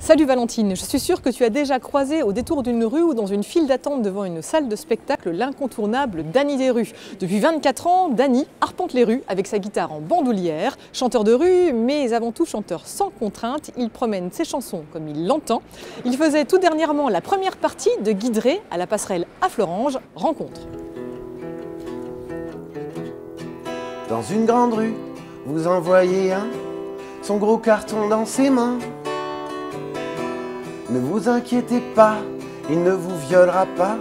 Salut Valentine, je suis sûre que tu as déjà croisé au détour d'une rue ou dans une file d'attente devant une salle de spectacle l'incontournable Danny Desrues. Depuis 24 ans, Danny arpente les rues avec sa guitare en bandoulière. Chanteur de rue, mais avant tout chanteur sans contrainte, il promène ses chansons comme il l'entend. Il faisait tout dernièrement la première partie de Guideret à la passerelle à Florange. Rencontre. Dans une grande rue, vous en voyez un, son gros carton dans ses mains. Ne vous inquiétez pas, il ne vous violera pas,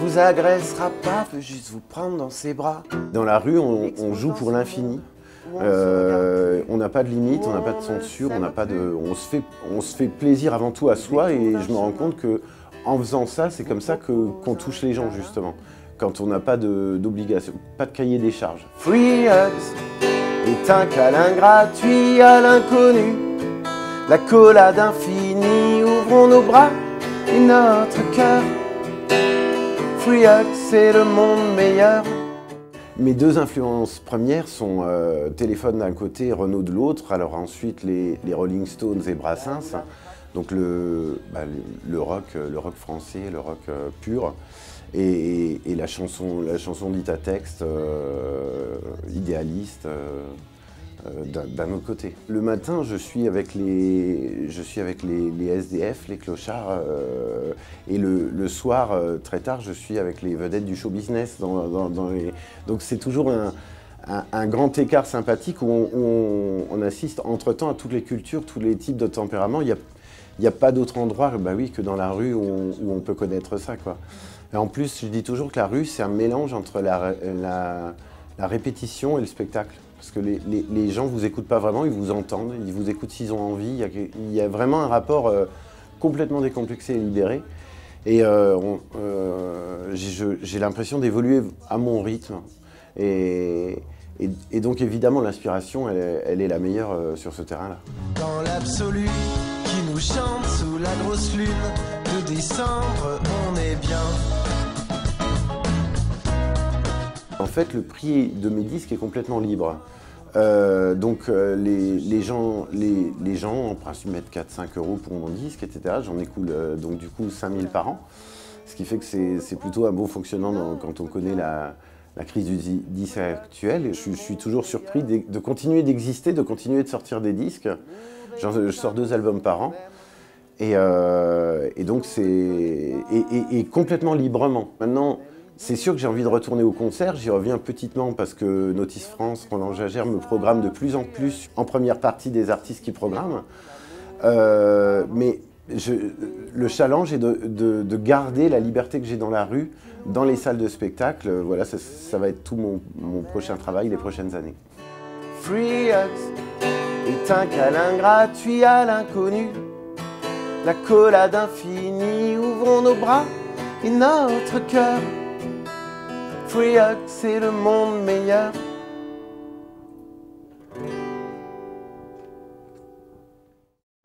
vous agressera pas, veut juste vous prendre dans ses bras. Dans la rue, on joue pour l'infini. On n'a pas de limite, on n'a pas de censure, on se fait plaisir avant tout à soi, et je me rends compte que en faisant ça, c'est comme ça qu'on touche les gens justement. Quand on n'a pas d'obligation, pas de cahier des charges. Free Hugs est un câlin gratuit à l'inconnu. La collade infinie, ouvrons nos bras et notre cœur. Free Hugs, c'est le monde meilleur. Mes deux influences premières sont Téléphone d'un côté, Renaud de l'autre. Alors ensuite les Rolling Stones et Brassens. Donc le rock français, le rock pur. Et la chanson dite à texte, idéaliste. D'un autre côté. Le matin, je suis avec les SDF, les clochards, et le soir, très tard, je suis avec les vedettes du show business. Donc c'est toujours un grand écart sympathique où on assiste entre-temps à toutes les cultures, tous les types de tempéraments. Il n'y a pas d'autre endroit que dans la rue où on peut connaître ça, quoi. Et en plus, je dis toujours que la rue, c'est un mélange entre la répétition et le spectacle. Parce que les gens ne vous écoutent pas vraiment, ils vous entendent, ils vous écoutent s'ils ont envie. Il y a vraiment un rapport complètement décomplexé et libéré. Et j'ai l'impression d'évoluer à mon rythme. Et donc évidemment, l'inspiration, elle est la meilleure sur ce terrain-là. Dans l'absolu, qui nous chante sous la grosse lune de décembre, on est bien. En fait, le prix de mes disques est complètement libre. Les gens en principe mettent 4-5 € pour mon disque, etc. J'en écoule donc du coup 5 000 par an. Ce qui fait que c'est plutôt un bon fonctionnement quand on connaît la crise du disque actuel. Je suis toujours surpris de continuer d'exister, de continuer de sortir des disques. Je sors 2 albums par an. Et donc c'est complètement librement. Maintenant, c'est sûr que j'ai envie de retourner au concert, j'y reviens petitement parce que Notice France, Roland Jagère me programme de plus en plus en première partie des artistes qui programment. Mais le challenge est de garder la liberté que j'ai dans la rue, dans les salles de spectacle. Voilà, ça va être tout mon prochain travail les prochaines années. Free Hugs est un câlin gratuit à l'inconnu. La collade infinie, ouvrons nos bras et notre cœur. Free Hugs, c'est le monde meilleur.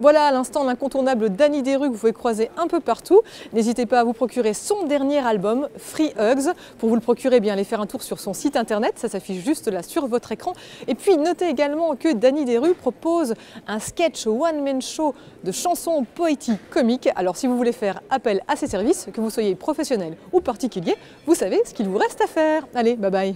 Voilà à l'instant l'incontournable Danny Desrues que vous pouvez croiser un peu partout. N'hésitez pas à vous procurer son dernier album, Free Hugs. Pour vous le procurer, allez faire un tour sur son site internet, ça s'affiche juste là sur votre écran. Et puis notez également que Danny Desrues propose un sketch one-man show de chansons poétiques comiques. Alors si vous voulez faire appel à ses services, que vous soyez professionnel ou particulier, vous savez ce qu'il vous reste à faire. Allez, bye bye.